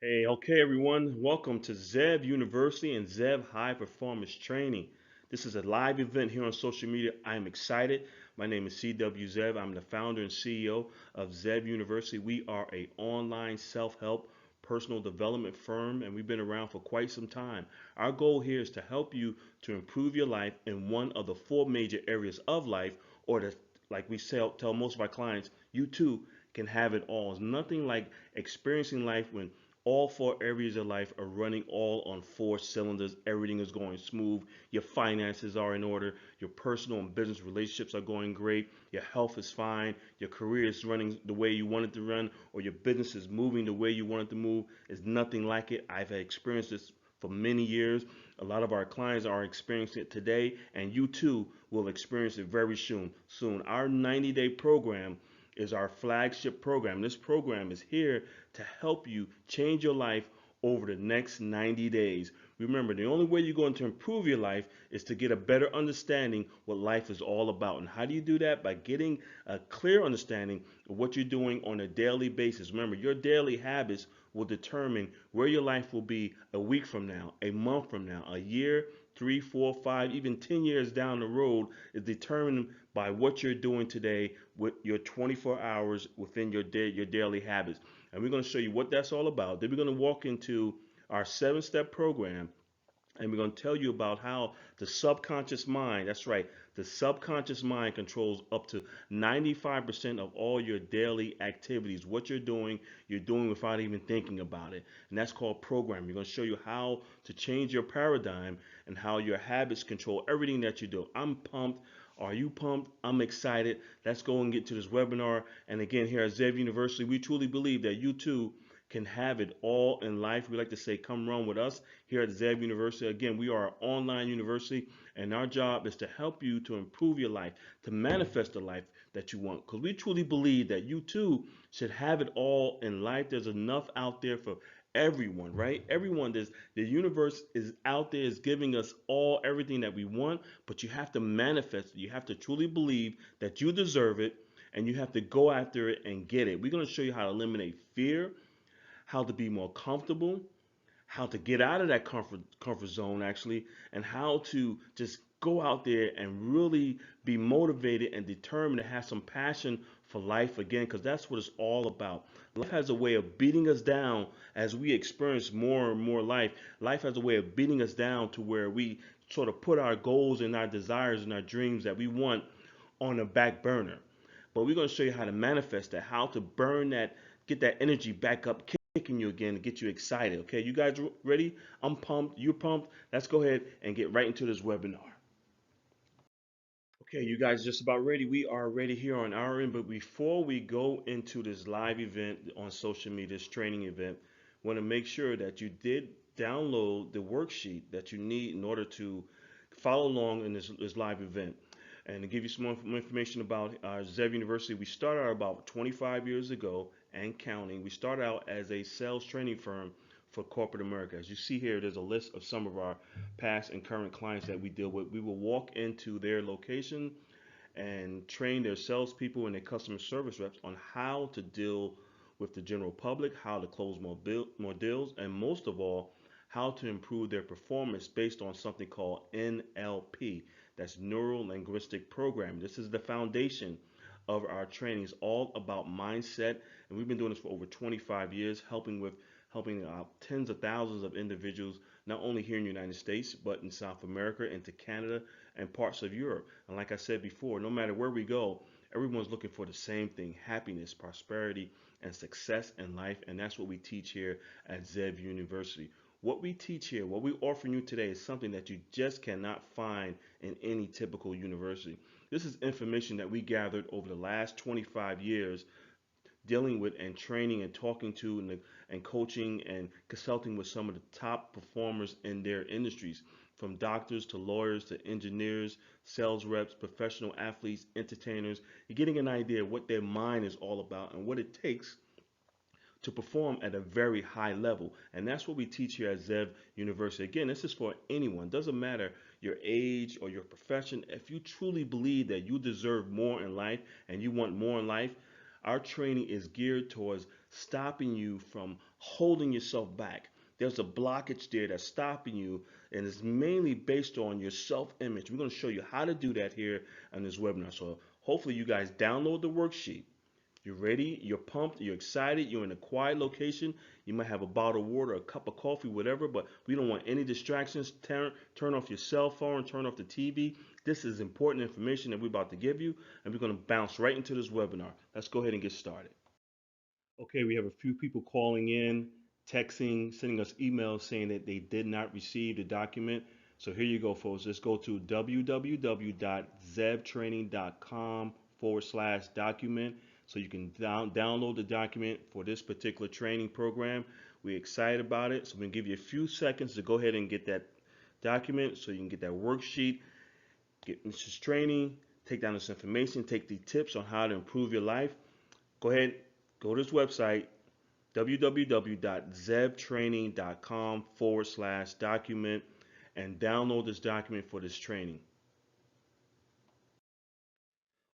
Hey, okay, everyone. Welcome to Zev University and Zev High Performance Training. This is a live event here on social media. I'm excited. My name is CW Zev. I'm the founder and CEO of Zev University. We are a online self-help personal development firm, and we've been around for quite some time. Our goal here is to help you to improve your life in one of the four major areas of life, or to, like we tell most of our clients, you too can have it all. It's nothing like experiencing life when all four areas of life are running all on four cylinders. Everything is going smooth. Your finances are in order. Your personal and business relationships are going great. Your health is fine. Your career is running the way you want it to run, or your business is moving the way you want it to move. It's nothing like it. I've experienced this for many years. A lot of our clients are experiencing it today, and you too will experience it very soon. Our 90-day program is our flagship program. This program is here to help you change your life over the next 90 days. Remember, the only way you're going to improve your life is to get a better understanding what life is all about. And how do you do that? By getting a clear understanding of what you're doing on a daily basis. Remember, your daily habits will determine where your life will be a week from now, a month from now, a year, 3, 4, 5, even 10 years down the road is determined by what you're doing today with your 24 hours within your daily habits. And we're going to show you what that's all about. Then we're going to walk into our 7-step program, and we're going to tell you about how the subconscious mind, that's right, the subconscious mind controls up to 95% of all your daily activities. What you're doing without even thinking about it. And that's called programming. We're going to show you how to change your paradigm and how your habits control everything that you do. I'm pumped. Are you pumped? I'm excited. Let's go and get to this webinar. And again, here at Zev University, we truly believe that you too can have it all in life. We like to say, come run with us here at Zev University. Again, we are an online university, and our job is to help you to improve your life, to manifest the life that you want. Because we truly believe that you too should have it all in life. There's enough out there for everyone, right? Everyone, the universe is out there, is giving us all everything that we want, but you have to manifest it. You have to truly believe that you deserve it, and you have to go after it and get it. We're going to show you how to eliminate fear, how to be more comfortable, how to get out of that comfort zone actually, and how to just go out there and really be motivated and determined to have some passion for life again, because that's what it's all about. Life has a way of beating us down as we experience more and more life. Life has a way of beating us down to where we sort of put our goals and our desires and our dreams that we want on the back burner. But we're going to show you how to manifest that, how to burn that, get that energy back up, kicking you again to get you excited. Okay, you guys ready? I'm pumped. You're pumped. Let's go ahead and get right into this webinar. Okay, you guys just about ready. We are ready here on our end. But before we go into this live event on social media, this training event, want to make sure that you did download the worksheet that you need in order to follow along in this live event. And to give you some more information about Zev University, we started out about 25 years ago and counting. We started out as a sales training firm for corporate America. As you see here, there's a list of some of our past and current clients that we deal with. We will walk into their location and train their salespeople and their customer service reps on how to deal with the general public, how to close more deals, and most of all, how to improve their performance based on something called NLP. That's Neuro Linguistic Programming. This is the foundation of our training. It's all about mindset, and we've been doing this for over 25 years, helping tens of thousands of individuals, not only here in the United States, but in South America, into Canada, and parts of Europe. And like I said before, no matter where we go, everyone's looking for the same thing: happiness, prosperity, and success in life. And that's what we teach here at Zev University. What we teach here, what we offer you today, is something that you just cannot find in any typical university. This is information that we gathered over the last 25 years, dealing with and training and talking to and coaching and consulting with some of the top performers in their industries, from doctors to lawyers to engineers, sales reps, professional athletes, entertainers. You're getting an idea of what their mind is all about and what it takes to perform at a very high level. And that's what we teach here at Zev University. Again, this is for anyone. It doesn't matter your age or your profession. If you truly believe that you deserve more in life and you want more in life, Our training is geared towards stopping you from holding yourself back. There's a blockage there that's stopping you, and it's mainly based on your self image. We're going to show you how to do that here on this webinar. So, hopefully, you guys download the worksheet. You're ready, you're pumped, you're excited, you're in a quiet location. You might have a bottle of water, a cup of coffee, whatever, but we don't want any distractions. Turn off your cell phone, turn off the TV. This is important information that we're about to give you, and we're going to bounce right into this webinar. Let's go ahead and get started. Okay, we have a few people calling in, texting, sending us emails saying that they did not receive the document. So here you go, folks. Let's go to www.zevtraining.com/document so you can download the document for this particular training program. We're excited about it. So I'm going to give you a few seconds to go ahead and get that document so you can get that worksheet, get Mrs. Training, take down this information, take the tips on how to improve your life. Go ahead, go to this website, www.zevtraining.com/document, and download this document for this training.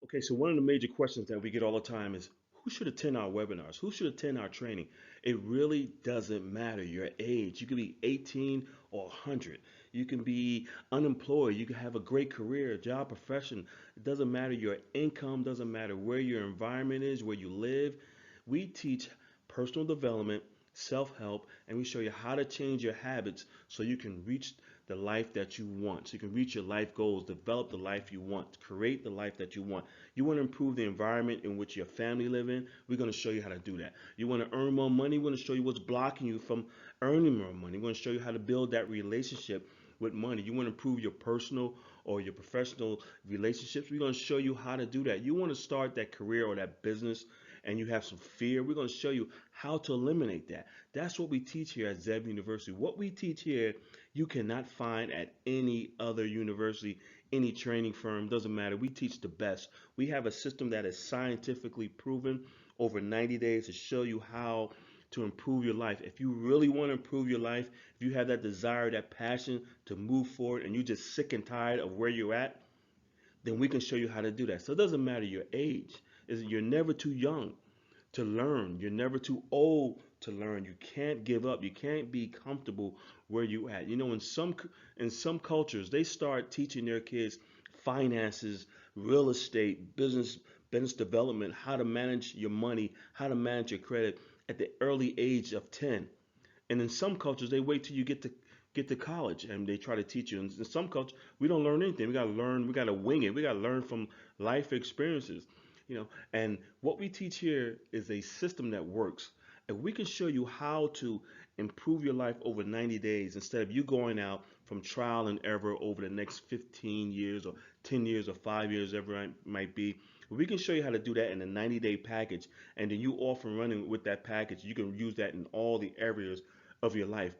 Okay, so one of the major questions that we get all the time is who should attend our webinars? Who should attend our training? It really doesn't matter your age. You can be 18 or 100. You can be unemployed. You can have a great career, job, profession. It doesn't matter your income, doesn't matter where your environment is, where you live. We teach personal development, self-help, and we show you how to change your habits so you can reach the life that you want. So you can reach your life goals, develop the life you want, create the life that you want. You want to improve the environment in which your family live in. We're going to show you how to do that. You want to earn more money. We're going to show you what's blocking you from earning more money. We're going to show you how to build that relationship with money. You want to improve your personal or your professional relationships. We're going to show you how to do that. You want to start that career or that business and you have some fear. We're going to show you how to eliminate that. That's what we teach here at Zev University. What we teach here you cannot find at any other university, any training firm, doesn't matter. We teach the best. We have a system that is scientifically proven over 90 days to show you how to improve your life. If you really want to improve your life, if you have that desire, that passion to move forward, and you're just sick and tired of where you're at, then we can show you how to do that. So it doesn't matter your age. You're never too young to learn. You're never too old to learn. You can't give up. You can't be comfortable where you at. You know, in some cultures, they start teaching their kids finances, real estate, business development, how to manage your money, how to manage your credit at the early age of 10. And in some cultures, they wait till you get to college and they try to teach you. And in some cultures, we don't learn anything. We gotta learn. We gotta wing it. We gotta learn from life experiences. And what we teach here is a system that works. And we can show you how to improve your life over 90 days instead of you going out from trial and error over the next 15 years or 10 years or 5 years, ever it might be. We can show you how to do that in a 90-day package, and then you off and running with that package. You can use that in all the areas of your life.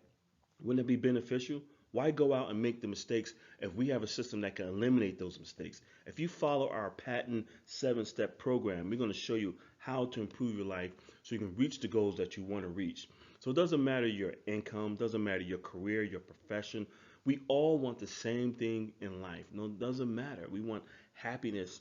Wouldn't it be beneficial? Why go out and make the mistakes if we have a system that can eliminate those mistakes? If you follow our patent 7-step program, we're going to show you how to improve your life so you can reach the goals that you want to reach. So it doesn't matter your income, doesn't matter your career, your profession. We all want the same thing in life. No, it doesn't matter. We want happiness,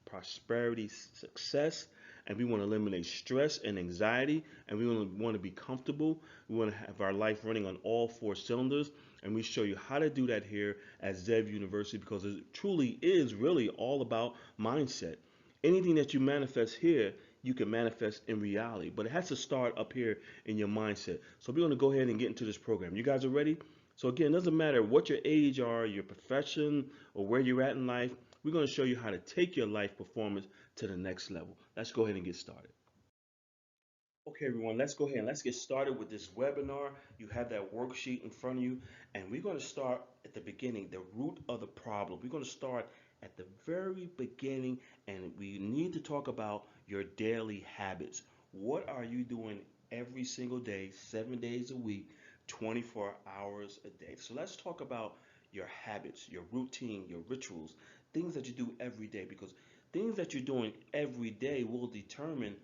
prosperity, success, and we want to eliminate stress and anxiety, and we want to be comfortable. We want to have our life running on all 4 cylinders, and we show you how to do that here at Zev University because it truly is really all about mindset. Anything that you manifest here, you can manifest in reality, but it has to start up here in your mindset. So we're going to go ahead and get into this program. You guys are ready? So again, it doesn't matter what your age are, your profession, or where you're at in life. We're going to show you how to take your life performance to the next level. Let's go ahead and get started. Okay, everyone, let's go ahead and let's get started with this webinar. You have that worksheet in front of you, and we're going to start at the beginning, the root of the problem. We're going to start at the very beginning, and we need to talk about your daily habits. What are you doing every single day, 7 days a week, 24 hours a day? So let's talk about your habits, your routine, your rituals, things that you do every day, because things that you're doing every day will determine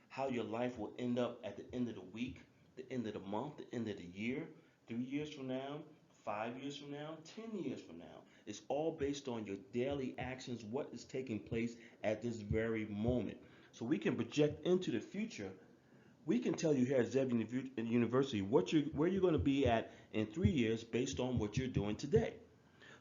how your life will end up at the end of the week, the end of the month, the end of the year, 3 years from now, 5 years from now, 10 years from now. It's all based on your daily actions, what is taking place at this very moment. so we can project into the future. We can tell you here at Zev University where you're going to be at in 3 years based on what you're doing today.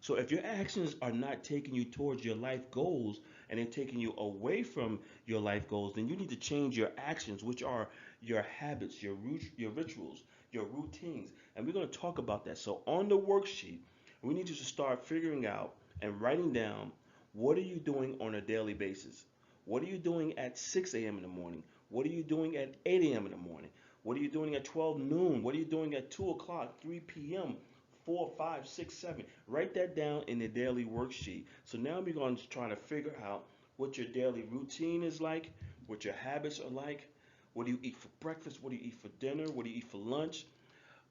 So if your actions are not taking you towards your life goals and they're taking you away from your life goals, then you need to change your actions, which are your habits, your rituals, your routines. And we're going to talk about that. So on the worksheet, we need you to start figuring out and writing down what are you doing on a daily basis? What are you doing at 6 a.m. in the morning? What are you doing at 8 a.m. in the morning? What are you doing at 12 noon? What are you doing at 2 o'clock, 3 p.m., 4, 5, 6, 7? Write that down in the daily worksheet. So now we're going to try to figure out what your daily routine is like, what your habits are like. What do you eat for breakfast? What do you eat for dinner? What do you eat for lunch?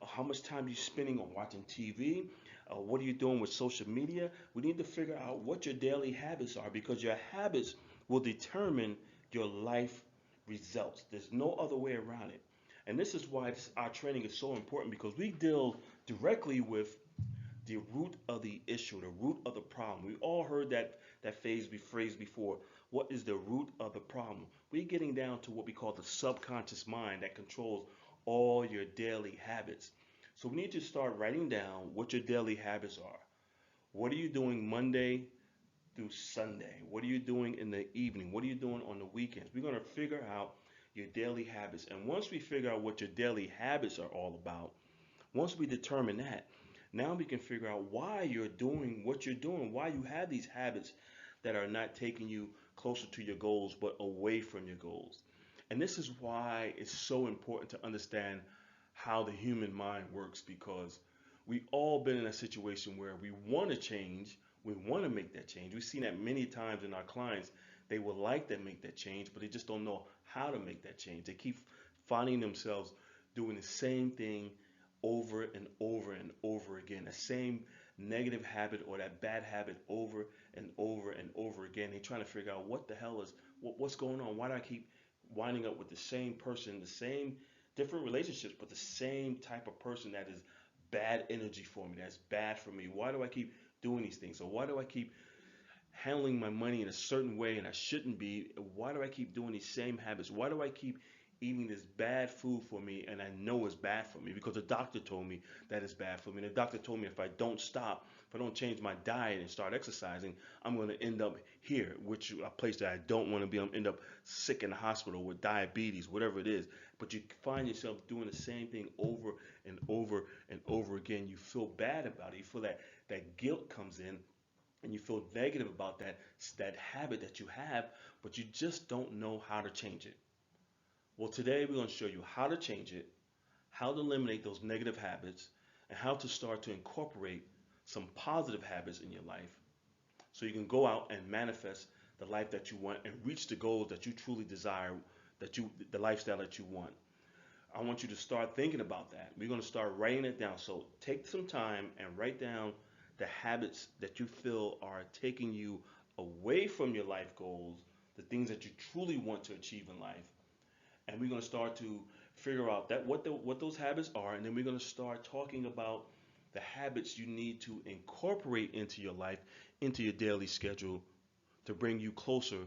How much time are you spending on watching TV? What are you doing with social media? We need to figure out what your daily habits are because your habits will determine your life results. There's no other way around it. And this is why our training is so important because we deal directly with the root of the issue, the root of the problem. We all heard that phrase before. What is the root of the problem? We're getting down to what we call the subconscious mind that controls all your daily habits. So we need to start writing down what your daily habits are. What are you doing Monday through Sunday? What are you doing in the evening? What are you doing on the weekends? We're going to figure out your daily habits. And once we figure out what your daily habits are all about, once we determine that, now we can figure out why you're doing what you're doing, why you have these habits that are not taking you closer to your goals but away from your goals. And this is why it's so important to understand how the human mind works because we all been in a situation where we want to change, we want to make that change. We've seen that many times in our clients. They would like to make that change, but they just don't know how to make that change. They keep finding themselves doing the same thing over and over and over again, the same negative habit or that bad habit over and over and over again. They're trying to figure out what the hell is what's going on. Why do I keep winding up with the same person, the same different relationships, but the same type of person that is bad energy for me, that's bad for me? Why do I keep doing these things? Or why do I keep handling my money in a certain way and I shouldn't be? Why do I keep doing these same habits? Why do I keep eating this bad food for me and I know it's bad for me because the doctor told me that it's bad for me? And the doctor told me if I don't stop, if I don't change my diet and start exercising, I'm going to end up here, which a place that I don't want to be. I'm end up sick in the hospital with diabetes, whatever it is. But you find yourself doing the same thing over and over and over again. You feel bad about it. You feel that guilt comes in and you feel negative about that habit that you have, but you just don't know how to change it. Well, today we're going to show you how to change it, how to eliminate those negative habits, and how to start to incorporate some positive habits in your life so you can go out and manifest the life that you want and reach the goals that you truly desire, the lifestyle that you want. I want you to start thinking about that. We're going to start writing it down. So take some time and write down the habits that you feel are taking you away from your life goals, the things that you truly want to achieve in life. And we're going to start to figure out that what those habits are, and then we're going to start talking about the habits you need to incorporate into your life, into your daily schedule to bring you closer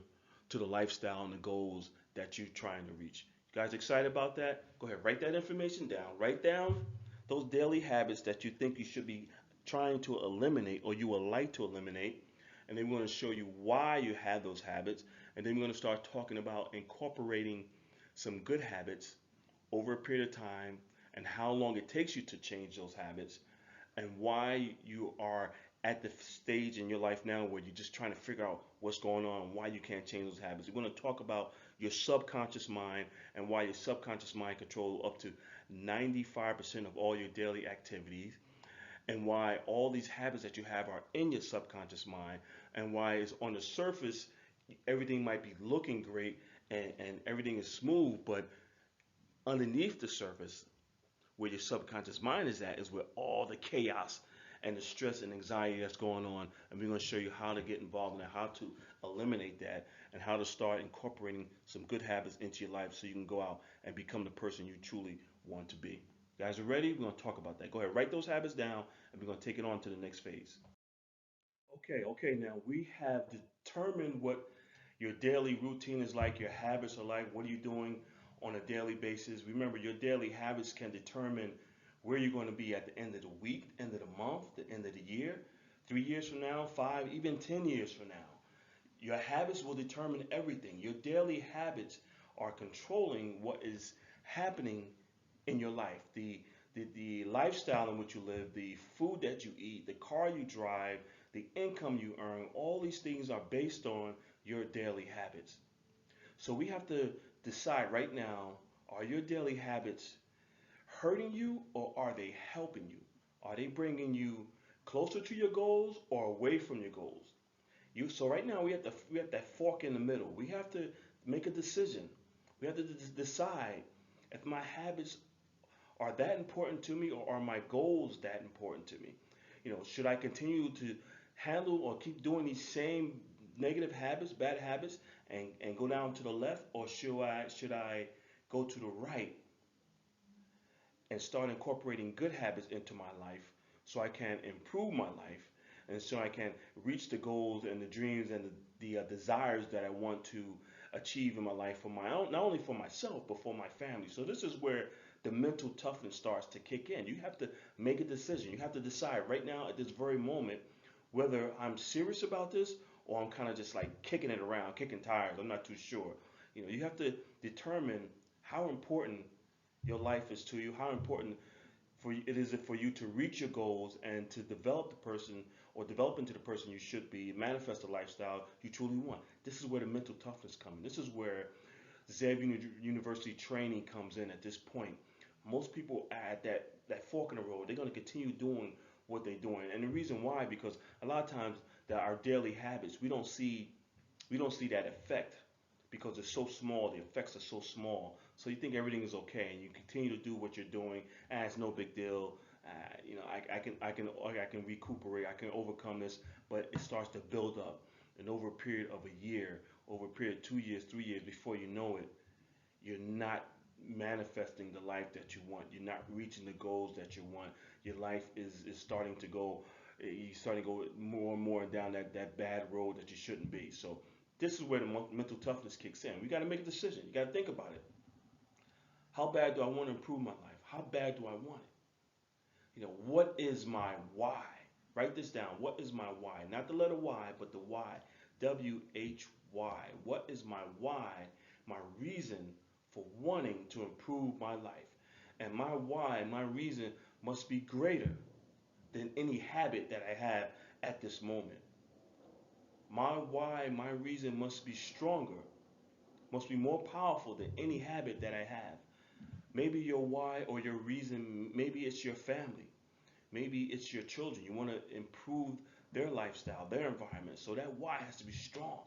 to the lifestyle and the goals that you're trying to reach. You guys excited about that? Go ahead, write that information down. Write down those daily habits that you think you should be trying to eliminate or you would like to eliminate. And then we're going to show you why you have those habits. And then we're going to start talking about incorporating some good habits over a period of time and how long it takes you to change those habits and why you are at the stage in your life now where you're just trying to figure out what's going on and why you can't change those habits. We're going to talk about your subconscious mind and why your subconscious mind controls up to 95% of all your daily activities and why all these habits that you have are in your subconscious mind and why it's on the surface everything might be looking great and everything is smooth, but underneath the surface where your subconscious mind is at is where all the chaos and the stress and anxiety that's going on. And we're going to show you how to get involved in that, how to eliminate that, and how to start incorporating some good habits into your life so you can go out and become the person you truly want to be. You guys are ready? We're going to talk about that. Go ahead, write those habits down, and we're going to take it on to the next phase. Okay, now we have determined what Your daily routine is like, your habits are like, what are you doing on a daily basis? Remember, your daily habits can determine where you're going to be at the end of the week, end of the month, the end of the year, 3 years from now, 5, even 10 years from now. Your habits will determine everything. Your daily habits are controlling what is happening in your life. The lifestyle in which you live, the food that you eat, the car you drive, the income you earn, all these things are based on your daily habits. So we have to decide right now, are your daily habits hurting you or are they helping you? Are they bringing you closer to your goals or away from your goals? So right now we have that fork in the middle. We have to make a decision. We have to decide if my habits are that important to me or are my goals that important to me? Should I continue to handle or keep doing these same negative habits, bad habits, and go down to the left, or should I go to the right and start incorporating good habits into my life so I can improve my life and so I can reach the goals and the dreams and the desires that I want to achieve in my life for my own, not only for myself, but for my family. So this is where the mental toughness starts to kick in. You have to make a decision. You have to decide right now at this very moment whether I'm serious about this or I'm kind of just like kicking it around, kicking tires. I'm not too sure. You have to determine how important your life is to you, how important it is for you to reach your goals and to develop the person or develop into the person you should be, manifest the lifestyle you truly want. This is where the mental toughness comes in. This is where Zev University training comes in at this point. Most people are at that fork in the road. They're going to continue doing what they're doing. And the reason why, because a lot of times that our daily habits, we don't see that effect because it's so small. The effects are so small. So you think everything is okay, and you continue to do what you're doing, and it's no big deal. I can recuperate. I can overcome this, but it starts to build up, and over a period of a year, over a period of 2 years, 3 years, before you know it, you're not manifesting the life that you want. You're not reaching the goals that you want. Your life is starting to go. You're starting to go more and more down that bad road that you shouldn't be. So this is where the mental toughness kicks in. We got to make a decision. You got to think about it. How bad do I want to improve my life? How bad do I want it? What is my why? Write this down. What is my why? Not the letter Y, but the Y. WHY. What is my why? My reason for wanting to improve my life. And my why, my reason must be greater than any habit that I have at this moment. My why, my reason must be stronger, must be more powerful than any habit that I have. Maybe your why or your reason, maybe it's your family. Maybe it's your children. You want to improve their lifestyle, their environment. So that why has to be strong.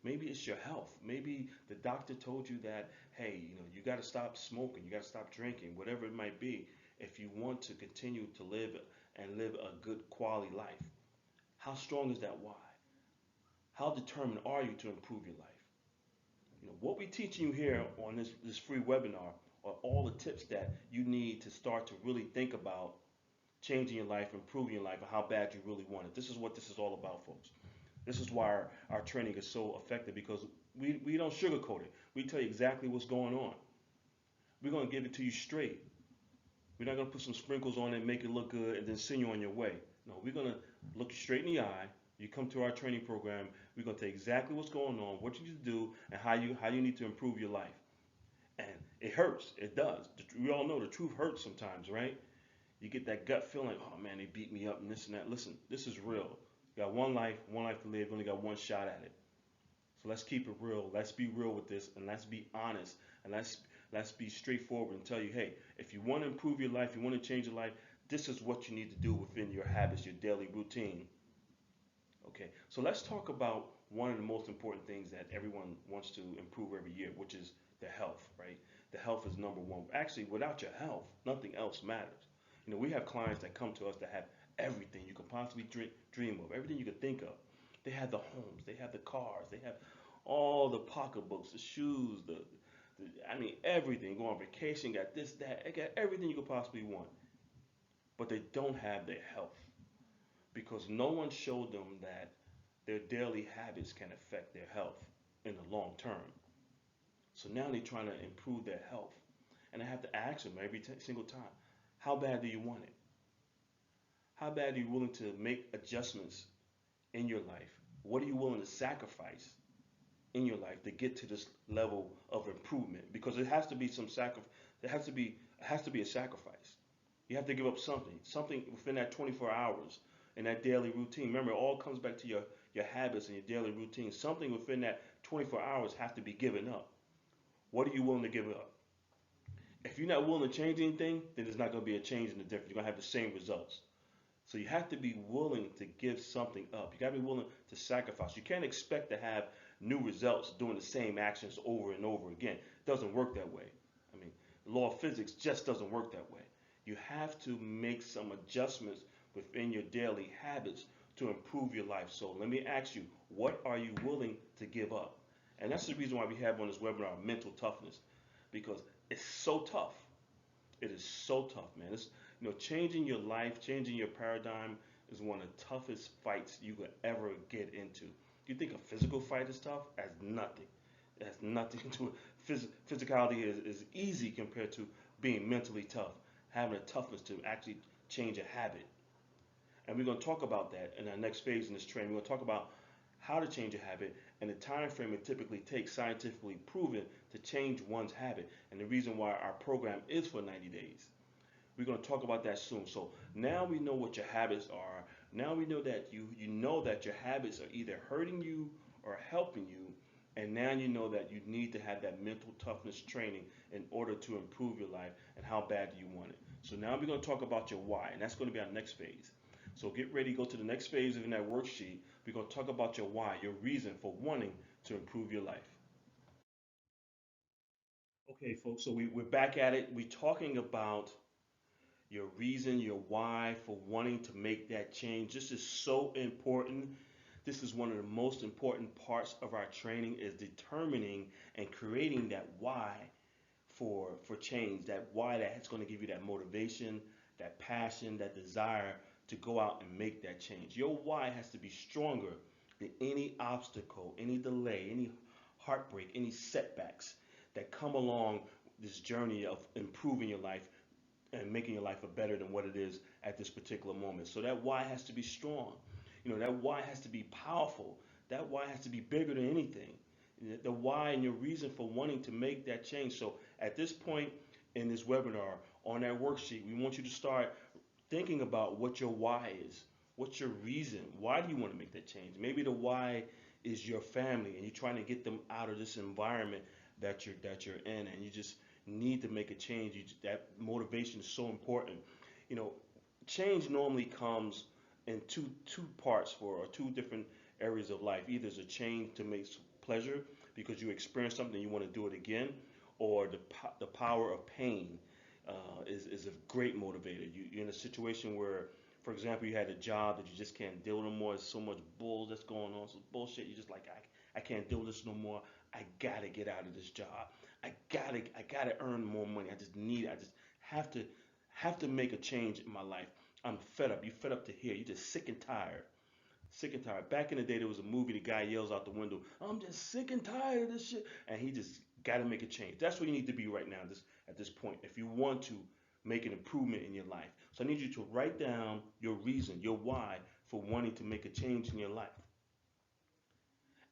Maybe it's your health. Maybe the doctor told you that, hey, you got to stop smoking, you got to stop drinking, whatever it might be, if you want to continue to live and live a good quality life. How strong is that why? How determined are you to improve your life? What we're teaching you here on this free webinar are all the tips that you need to start to really think about changing your life, improving your life, and how bad you really want it. This is what this is all about, folks. This is why our training is so effective, because we don't sugarcoat it. We tell you exactly what's going on. We're going to give it to you straight. We're not going to put some sprinkles on it and make it look good and then send you on your way. No, we're going to look you straight in the eye. You come to our training program, we're going to tell you exactly what's going on, what you need to do, and how you need to improve your life. And it hurts. It does. We all know the truth hurts sometimes, right? You get that gut feeling, oh man, they beat me up and this and that. Listen, this is real. You got one life to live. You only got one shot at it. So let's keep it real. Let's be real with this, and let's be honest, and let's be straightforward and tell you, hey, if you want to improve your life, you want to change your life, this is what you need to do within your habits, your daily routine. Okay, so let's talk about one of the most important things that everyone wants to improve every year, which is the health, right? The health is number one. Actually, without your health, nothing else matters. We have clients that come to us that have everything you could possibly dream of, everything you could think of. They have the homes, they have the cars, they have all the pocketbooks, the shoes, I mean, everything. Go on vacation, got this, that, they got everything you could possibly want. But they don't have their health because no one showed them that their daily habits can affect their health. in the long term. So now they're trying to improve their health. And I have to ask them every single time, how bad do you want it? How bad are you willing to make adjustments in your life? What are you willing to sacrifice in your life to get to this level of improvement? Because it has to be some sacrifice. It has to be a sacrifice. You have to give up something within that 24 hours in that daily routine. Remember, it all comes back to your habits and your daily routine. Something within that 24 hours has to be given up. What are you willing to give up? If you're not willing to change anything, then there's not going to be a change in the difference. You're going to have the same results. So you have to be willing to give something up. You got to be willing to sacrifice. You can't expect to have new results doing the same actions over and over again. It doesn't work that way. I mean, the law of physics just doesn't work that way. You have to make some adjustments within your daily habits to improve your life. So let me ask you, what are you willing to give up? And that's the reason why we have on this webinar mental toughness, because it's so tough. It is so tough, man. Changing your life, changing your paradigm is one of the toughest fights you could ever get into. You think a physical fight is tough? That's nothing. It has nothing to it. Physicality is easy compared to being mentally tough, having a toughness to actually change a habit. And we're going to talk about that in our next phase in this training. We're going to talk about how to change a habit and the time frame it typically takes, scientifically proven, to change one's habit, and the reason why our program is for 90 days. We're going to talk about that soon. So now we know what your habits are. Now we know that you know that your habits are either hurting you or helping you, and now you know that you need to have that mental toughness training in order to improve your life. And how bad do you want it? So now we're going to talk about your why, and that's going to be our next phase. So get ready, go to the next phase in that worksheet. We're going to talk about your why, your reason for wanting to improve your life. Okay, folks, so we're back at it. We're talking about your reason, your why for wanting to make that change. This is so important. This is one of the most important parts of our training, is determining and creating that why for change, that why that's going to give you that motivation, that passion, that desire to go out and make that change. Your why has to be stronger than any obstacle, any delay, any heartbreak, any setbacks that come along this journey of improving your life and making your life a better than what it is at this particular moment. So that why has to be strong. That why has to be powerful. That why has to be bigger than anything. The why and your reason for wanting to make that change. So at this point in this webinar, on that worksheet, we want you to start thinking about what your why is. What's your reason? Why do you want to make that change? Maybe the why is your family and you're trying to get them out of this environment that you're in, and you just need to make a change. That motivation is so important. You know, change normally comes in two parts or two different areas of life. Either it's a change to make pleasure because you experience something and you want to do it again, or the power of pain is a great motivator. You're in a situation where, for example, you had a job that you just can't deal with no more. There's so much bull that's going on, so bullshit. You're just like, I can't deal with this no more. I gotta get out of this job. I gotta earn more money. I just have to make a change in my life. I'm fed up. You fed up to here. You're just sick and tired. Sick and tired. Back in the day, there was a movie. The guy yells out the window, "I'm just sick and tired of this shit," and he just got to make a change. That's where you need to be right now, at this point, if you want to make an improvement in your life. So I need you to write down your reason, your why for wanting to make a change in your life.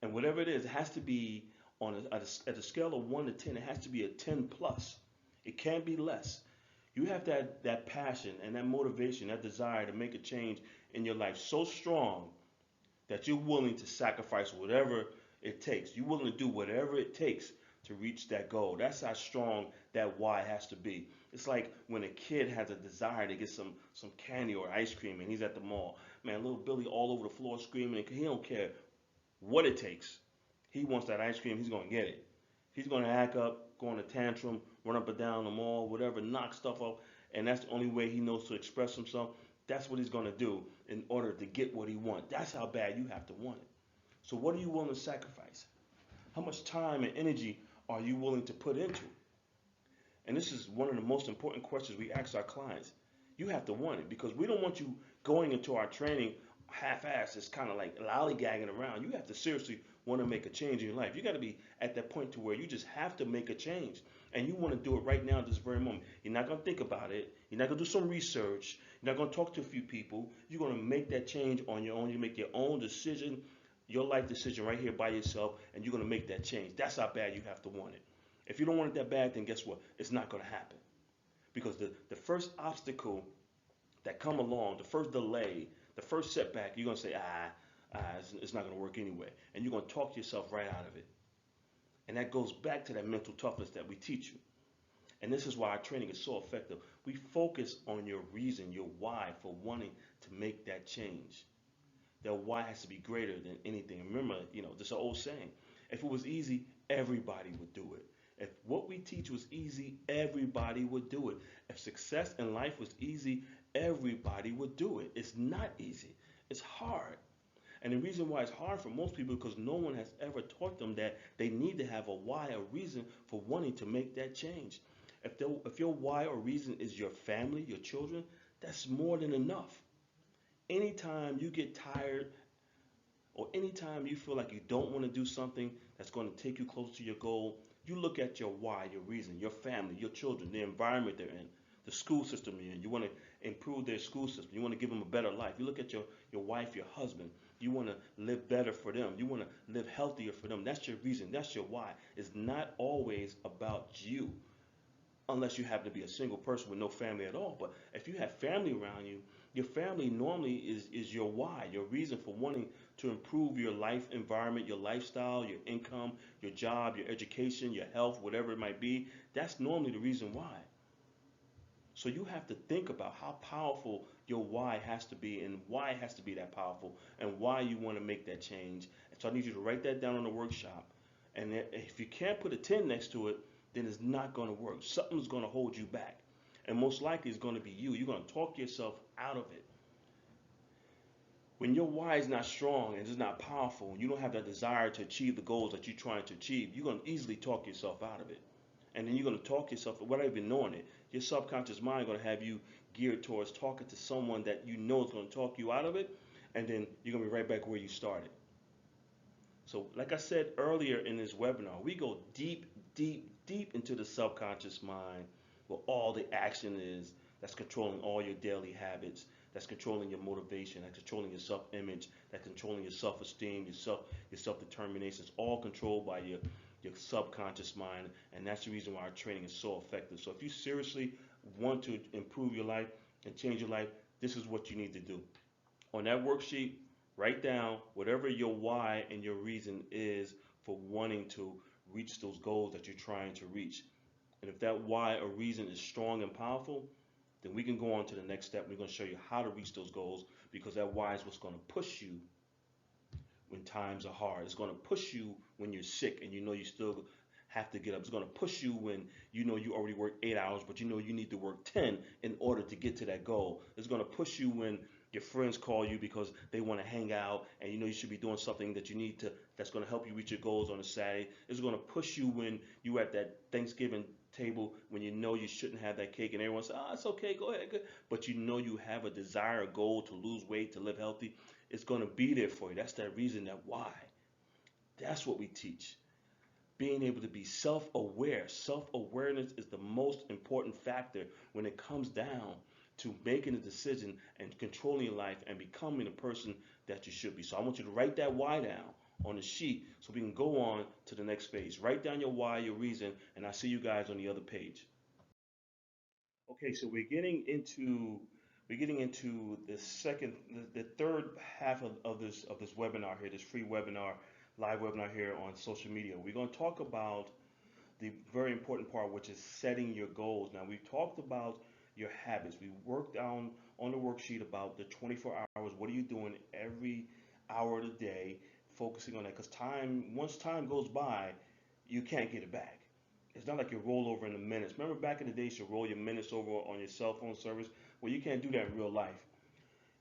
And whatever it is, it has to be at a scale of 1 to 10. It has to be a 10 plus. It can't be less. You have that passion and that motivation, that desire to make a change in your life so strong that you're willing to sacrifice whatever it takes. You're willing to do whatever it takes to reach that goal. That's how strong that why has to be. It's like when a kid has a desire to get some candy or ice cream and he's at the mall. Man, little Billy all over the floor screaming, and he don't care what it takes. He wants that ice cream, he's going to get it. He's going to act up, go on a tantrum, run up and down the mall, whatever, knock stuff up, and that's the only way he knows to express himself. That's what he's going to do in order to get what he wants. That's how bad you have to want it. So what are you willing to sacrifice? How much time and energy are you willing to put into it? And this is one of the most important questions we ask our clients. You have to want it, because we don't want you going into our training half-assed. It's kind of like lollygagging around. You have to seriously want to make a change in your life. You got to be at that point to where you just have to make a change. And you want to do it right now, this very moment. You're not going to think about it. You're not going to do some research. You're not going to talk to a few people. You're going to make that change on your own. You make your own decision, your life decision right here by yourself, and you're going to make that change. That's how bad you have to want it. If you don't want it that bad, then guess what? It's not going to happen. Because the first obstacle that come along, the first delay, the first setback, you're going to say, it's not going to work anyway. And you're going to talk yourself right out of it. And that goes back to that mental toughness that we teach you. And this is why our training is so effective. We focus on your reason, your why for wanting to make that change. That why has to be greater than anything. Remember, this is an old saying. If it was easy, everybody would do it. If what we teach was easy, everybody would do it. If success in life was easy, everybody would do it. It's not easy. It's hard. And the reason why it's hard for most people is because no one has ever taught them that they need to have a why, a reason for wanting to make that change. If your why or reason is your family, your children, that's more than enough. Anytime you get tired or anytime you feel like you don't want to do something that's going to take you closer to your goal, you look at your why, your reason, your family, your children, the environment they're in, the school system you're in. You want to improve their school system. You want to give them a better life. You look at your wife, your husband. You want to live better for them. You want to live healthier for them. That's your reason. That's your why. It's not always about you, unless you happen to be a single person with no family at all. But if you have family around you, your family normally is your why, your reason for wanting to improve your life environment, your lifestyle, your income, your job, your education, your health, whatever it might be. That's normally the reason why. So you have to think about how powerful your why has to be and why it has to be that powerful and why you want to make that change. And so I need you to write that down on the workshop. And if you can't put a 10 next to it, then it's not going to work. Something's going to hold you back. And most likely it's going to be you. You're going to talk yourself out of it. When your why is not strong and it's not powerful, and you don't have that desire to achieve the goals that you're trying to achieve, you're going to easily talk yourself out of it. And then you're going to talk yourself without even knowing it. Your subconscious mind is going to have you geared towards talking to someone that you know is going to talk you out of it, and then you're going to be right back where you started. So like I said earlier in this webinar, we go deep, deep, deep into the subconscious mind where all the action is that's controlling all your daily habits, that's controlling your motivation, that's controlling your self-image, that's controlling your self-esteem, your self-determination. It's all controlled by your subconscious mind, and that's the reason why our training is so effective. So if you seriously want to improve your life and change your life, this is what you need to do. On that worksheet, write down whatever your why and your reason is for wanting to reach those goals that you're trying to reach. And if that why or reason is strong and powerful, then we can go on to the next step. We're going to show you how to reach those goals, because that why is what's going to push you when times are hard. It's going to push you when you're sick and you know you still have to get up. It's going to push you when you know you already work 8 hours, but you know you need to work 10 in order to get to that goal. It's going to push you when your friends call you because they want to hang out and you know you should be doing something that you need to, that's going to help you reach your goals on a Saturday. It's going to push you when you're at that Thanksgiving table when you know you shouldn't have that cake and everyone says, it's okay, go ahead, good. But you know you have a desire, a goal to lose weight, to live healthy. It's going to be there for you. That's that reason, that why. That's what we teach. Being able to be self-aware. Self-awareness is the most important factor when it comes down to making a decision and controlling your life and becoming the person that you should be. So I want you to write that why down on the sheet so we can go on to the next page. Write down your why, your reason, and I'll see you guys on the other page. Okay, so we're getting into the third half of this webinar here, this free webinar, live webinar here on social media. We're going to talk about the very important part, which is setting your goals. Now, we've talked about your habits. We worked down on the worksheet about the 24 hours. What are you doing every hour of the day, focusing on that? Because once time goes by, you can't get it back. It's not like you roll over in the minutes. Remember back in the days, you roll your minutes over on your cell phone service? Well, you can't do that in real life.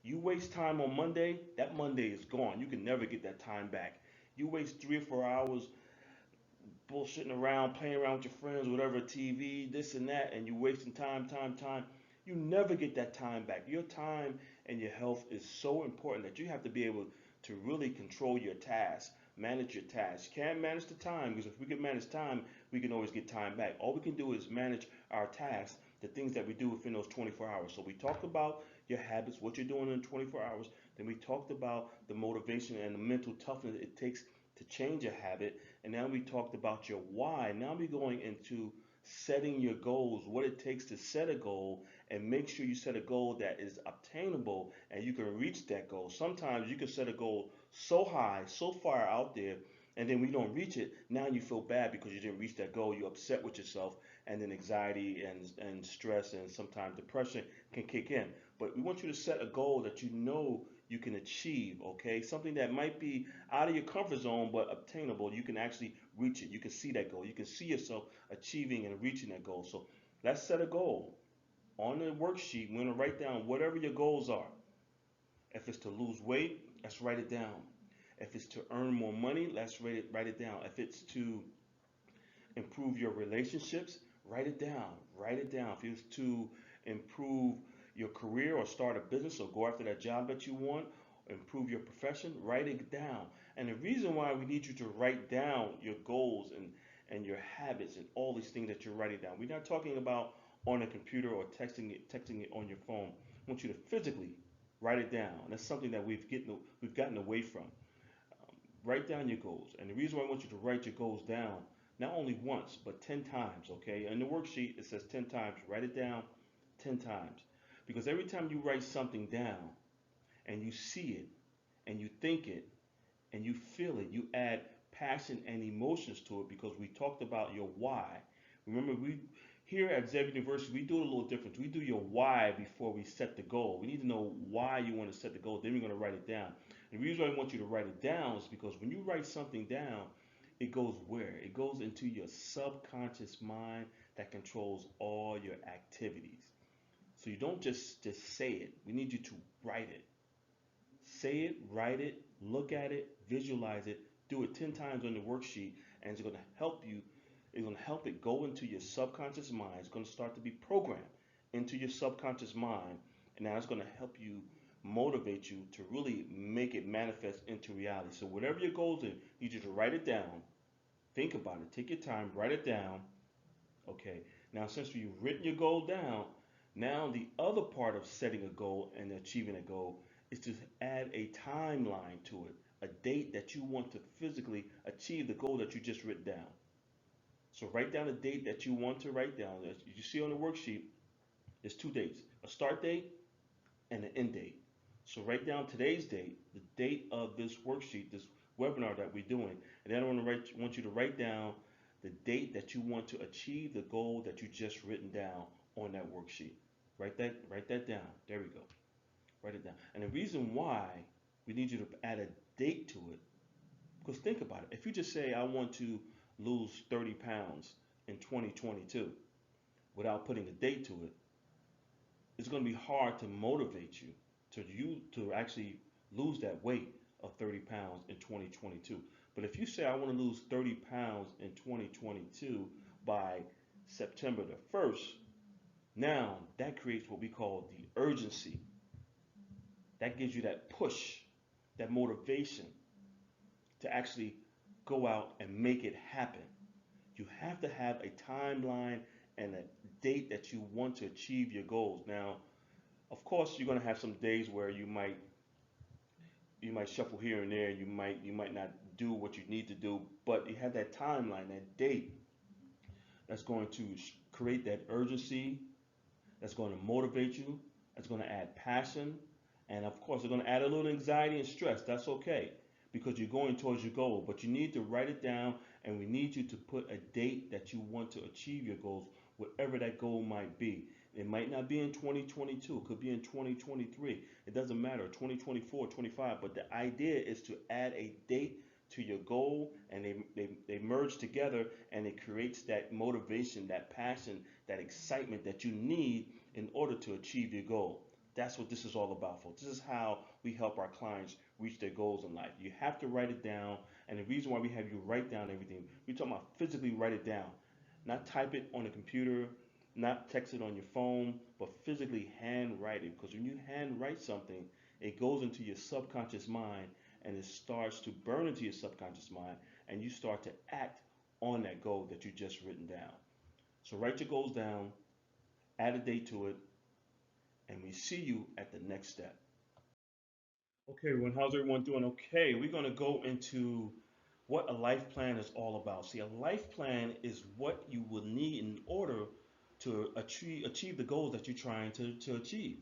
You waste time on Monday, that Monday is gone. You can never get that time back. You waste 3 or 4 hours bullshitting around, playing around with your friends, whatever, TV, this and that, and you're wasting time. You never get that time back. Your time and your health is so important that you have to be able to really control your tasks. manage your tasks. You can't manage the time, because if we can manage time, we can always get time back. All we can do is manage our tasks, the things that we do within those 24 hours. So we talked about your habits, what you're doing in 24 hours. Then we talked about the motivation and the mental toughness it takes to change a habit. And now we talked about your why. Now we're going into setting your goals, what it takes to set a goal, and make sure you set a goal that is obtainable and you can reach that goal. Sometimes you can set a goal so high, so far out there, and then we don't reach it. Now you feel bad because you didn't reach that goal. You're upset with yourself, and then anxiety and stress and sometimes depression can kick in. But we want you to set a goal that you know you can achieve, okay? Something that might be out of your comfort zone but obtainable. You can actually reach it. You can see that goal. You can see yourself achieving and reaching that goal. So let's set a goal. On the worksheet, we're going to write down whatever your goals are. If it's to lose weight, let's write it down. If it's to earn more money, let's write it down. If it's to improve your relationships, write it down. Write it down. If it's to improve your career or start a business or go after that job that you want, improve your profession, write it down. And the reason why we need you to write down your goals and your habits and all these things that you're writing down. We're not talking about on a computer or texting it on your phone. I want you to physically write it down. That's something that we've gotten away from. Write down your goals. And the reason why I want you to write your goals down, not only once, but 10 times, okay? In the worksheet, it says 10 times. Write it down 10 times. Because every time you write something down and you see it and you think it and you feel it, you add passion and emotions to it, because we talked about your why. Remember, we here at Zev University, we do it a little different. We do your why before we set the goal. We need to know why you want to set the goal, then we're going to write it down. The reason why I want you to write it down is because when you write something down, it goes where? It goes into your subconscious mind that controls all your activities. So you don't just say it. We need you to write it. Say it, write it, look at it, visualize it, do it 10 times on the worksheet, and it's going to help you. It's going to help it go into your subconscious mind. It's going to start to be programmed into your subconscious mind, and now it's going to help you motivate you to really make it manifest into reality. So whatever your goals are, I need you to write it down. Think about it. Take your time, write it down. Okay. Now, since you've written your goal down, now the other part of setting a goal and achieving a goal is to add a timeline to it, a date that you want to physically achieve the goal that you just written down. So write down a date that you want to write down. As you see on the worksheet, there's two dates, a start date and an end date. So write down today's date, the date of this worksheet, this webinar that we're doing, and then want you to write down the date that you want to achieve the goal that you just written down on that worksheet. Write that down. There we go. Write it down. And the reason why we need you to add a date to it, because think about it. If you just say, I want to lose 30 pounds in 2022 without putting a date to it, it's going to be hard to motivate you to actually lose that weight of 30 pounds in 2022. But if you say, I want to lose 30 pounds in 2022 by September the 1st, now that creates what we call the urgency. That gives you that push, that motivation to actually go out and make it happen. You have to have a timeline and a date that you want to achieve your goals. Now, of course, you're going to have some days where you might shuffle here and there. You might not do what you need to do, but you have that timeline, that date that's going to create that urgency, that's going to motivate you, that's going to add passion, and of course, it's going to add a little anxiety and stress. That's okay, because you're going towards your goal, but you need to write it down, and we need you to put a date that you want to achieve your goals, whatever that goal might be. It might not be in 2022, it could be in 2023. It doesn't matter, 2024, 25, but the idea is to add a date to your goal, and they merge together, and it creates that motivation, that passion, that excitement that you need in order to achieve your goal. That's what this is all about, folks. This is how we help our clients reach their goals in life. You have to write it down, and the reason why we have you write down everything, we're talking about physically write it down, not type it on a computer, not text it on your phone, but physically handwrite it. Because when you handwrite something, it goes into your subconscious mind, and it starts to burn into your subconscious mind, and you start to act on that goal that you just written down. So write your goals down, add a date to it, and we see you at the next step. Okay, everyone, how's everyone doing? Okay, we're going to go into what a life plan is all about. See, a life plan is what you will need in order to achieve the goals that you're trying to achieve.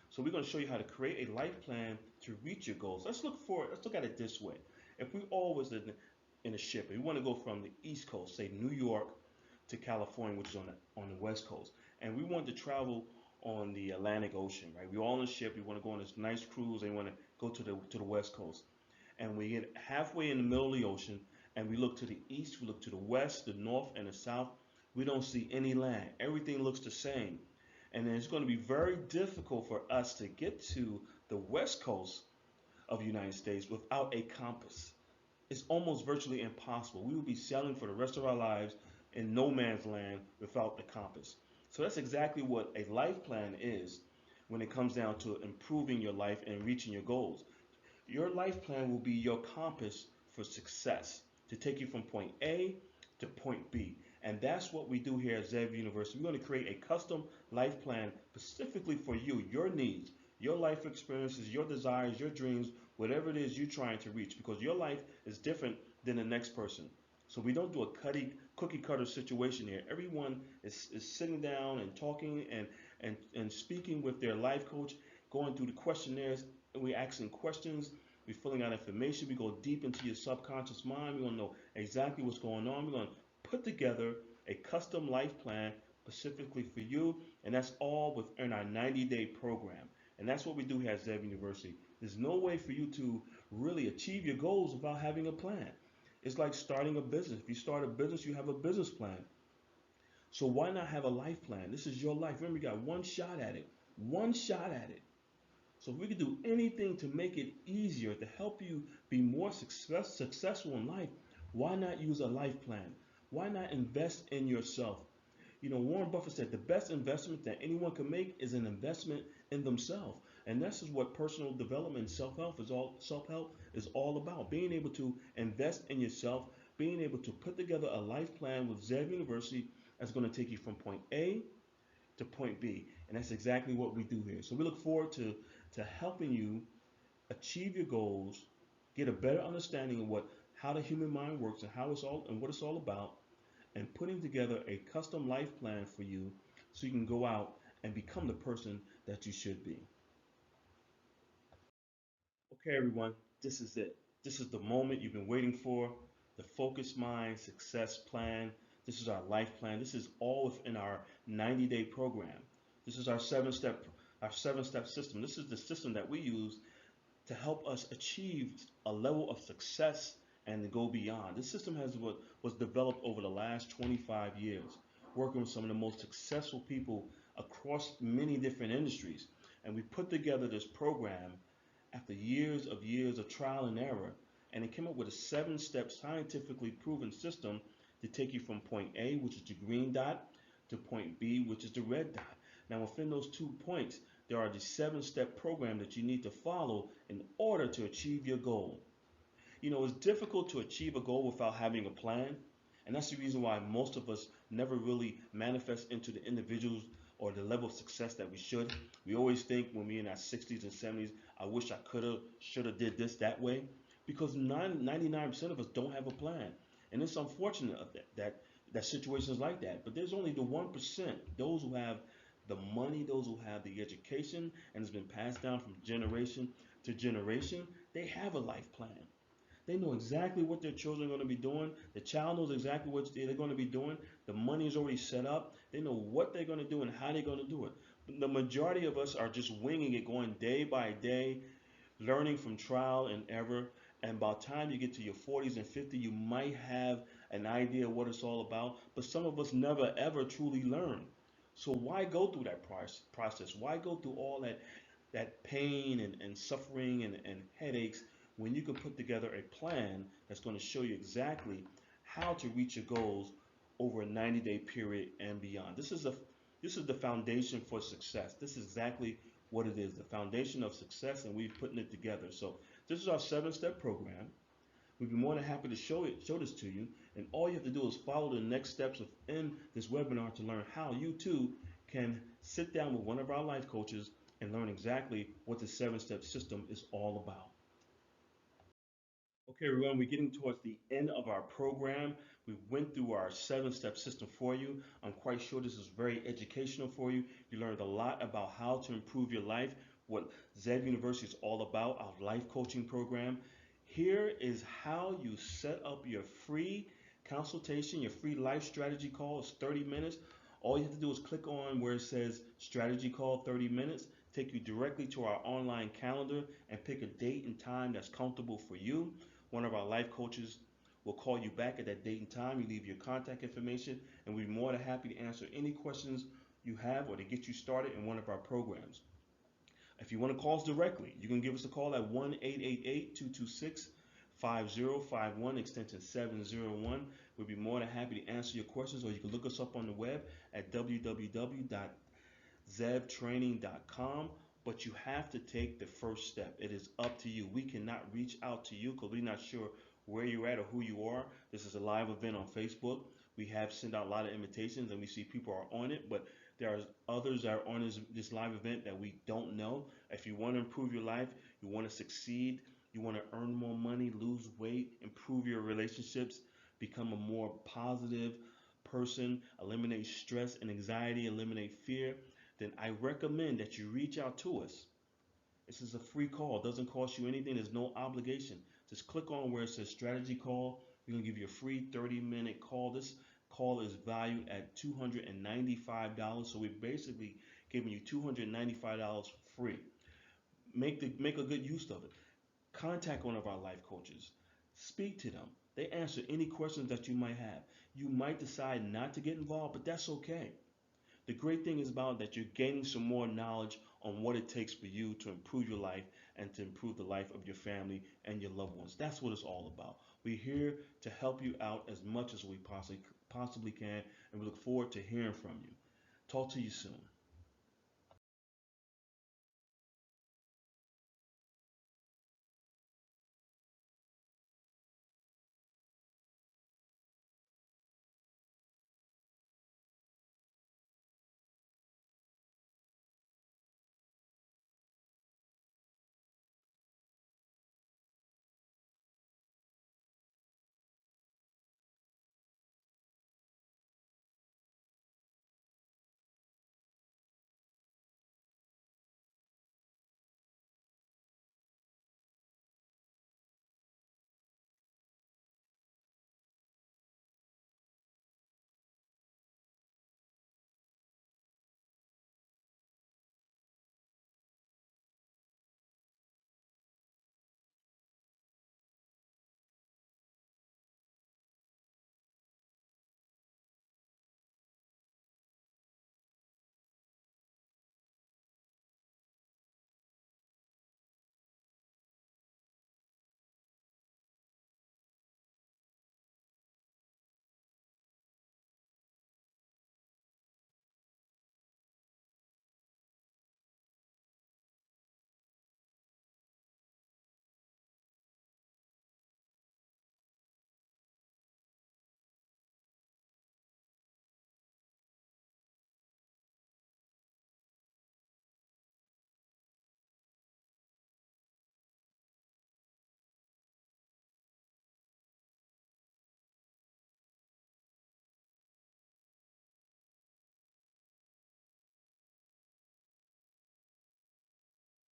So we're going to show you how to create a life plan to reach your goals. Let's look at it this way. If we always in a ship, and we want to go from the East Coast, say New York, to California, which is on the West Coast, and we want to travel on the Atlantic Ocean, right? We're all on a ship. We want to go on this nice cruise, and we want to go to the West Coast, and we get halfway in the middle of the ocean, and we look to the east, we look to the west, the north, and the south. We don't see any land. Everything looks the same, and then it's going to be very difficult for us to get to the West Coast of the United States without a compass. It's almost virtually impossible. We will be sailing for the rest of our lives in no man's land without the compass. So that's exactly what a life plan is when it comes down to improving your life and reaching your goals. Your life plan will be your compass for success to take you from point A to point B. And that's what we do here at Zev University. We're going to create a custom life plan specifically for you, your needs, your life experiences, your desires, your dreams, whatever it is you're trying to reach, because your life is different than the next person. So we don't do a cookie cutter situation here. Everyone is sitting down and talking and speaking with their life coach, going through the questionnaires, and we're asking questions, we're filling out information, we go deep into your subconscious mind, we're gonna know exactly what's going on, we're gonna put together a custom life plan specifically for you, and that's all within our 90-day program. And that's what we do here at Zev University. There's no way for you to really achieve your goals without having a plan. It's like starting a business. If you start a business, you have a business plan. So why not have a life plan? This is your life. Remember, you got one shot at it. One shot at it. So if we could do anything to make it easier, to help you be more successful in life, why not use a life plan? Why not invest in yourself? You know, Warren Buffett said the best investment that anyone can make is an investment in themselves. And this is what personal development and self-help is all about. Being able to invest in yourself, being able to put together a life plan with Zev University that's going to take you from point A to point B. And that's exactly what we do here. So we look forward to helping you achieve your goals, get a better understanding of how the human mind works and how it's all and what it's all about, and putting together a custom life plan for you so you can go out and become the person that you should be. Okay, everyone, this is it. This is the moment you've been waiting for, the focused mind success plan. This is our life plan. This is all within our 90-day program. This is our seven step system. This is the system that we use to help us achieve a level of success and to go beyond. This system was developed over the last 25 years, working with some of the most successful people across many different industries. And we put together this program after years of trial and error, and it came up with a seven-step scientifically proven system to take you from point A, which is the green dot, to point B, which is the red dot. Now within those 2 points, there are the seven-step program that you need to follow in order to achieve your goal. You know, it's difficult to achieve a goal without having a plan, and that's the reason why most of us never really manifest into the individuals or the level of success that we should. We always think when we're in our 60s and 70s, I wish I could have, should have did this that way, because 99% of us don't have a plan. And it's unfortunate that situations like that. But there's only the 1%, those who have the money, those who have the education, and it's been passed down from generation to generation, they have a life plan. They know exactly what their children are going to be doing. The child knows exactly what they're going to be doing. The money is already set up. They know what they're going to do and how they're going to do it. But the majority of us are just winging it, going day by day, learning from trial and error. And by the time you get to your 40s and 50s, you might have an idea what it's all about. But some of us never ever truly learn. So why go through that process? Why go through all that pain and suffering and headaches when you can put together a plan that's going to show you exactly how to reach your goals over a 90-day period and beyond. This is the foundation for success. This is exactly what it is, the foundation of success, and we've putting it together. So This is our 7-step program. We'd be more than happy to show this to you. And all you have to do is follow the next steps in this webinar to learn how you too can sit down with one of our life coaches and learn exactly what the 7-step system is all about. Okay, everyone, we're getting towards the end of our program. We went through our 7-step system for you. I'm quite sure this is very educational for you. You learned a lot about how to improve your life, what Zev University is all about, our life coaching program. Here is how you set up your free consultation, your free life strategy call. It's 30 minutes. All you have to do is click on where it says strategy call 30 minutes, take you directly to our online calendar and pick a date and time that's comfortable for you. One of our life coaches will call you back at that date and time. You leave your contact information, and we'll be more than happy to answer any questions you have or to get you started in one of our programs. If you want to call us directly, you can give us a call at 1-888-226-5051, extension 701. We'll be more than happy to answer your questions, or you can look us up on the web at www.zevtraining.com. But you have to take the first step. It is up to you. We cannot reach out to you because we're not sure where you're at or who you are. This is a live event on Facebook. We have sent out a lot of invitations and we see people are on it, but there are others that are on this live event that we don't know. If you want to improve your life, you want to succeed, you want to earn more money, lose weight, improve your relationships, become a more positive person, eliminate stress and anxiety, eliminate fear, then I recommend that you reach out to us. This is a free call. It doesn't cost you anything. There's no obligation. Just click on where it says strategy call. We're going to give you a free 30-minute call. This call is valued at $295. So we're basically giving you $295 for free. Make a good use of it. Contact one of our life coaches. Speak to them. They answer any questions that you might have. You might decide not to get involved, but that's okay. The great thing is about that you're gaining some more knowledge on what it takes for you to improve your life and to improve the life of your family and your loved ones. That's what it's all about. We're here to help you out as much as we possibly can, and we look forward to hearing from you. Talk to you soon.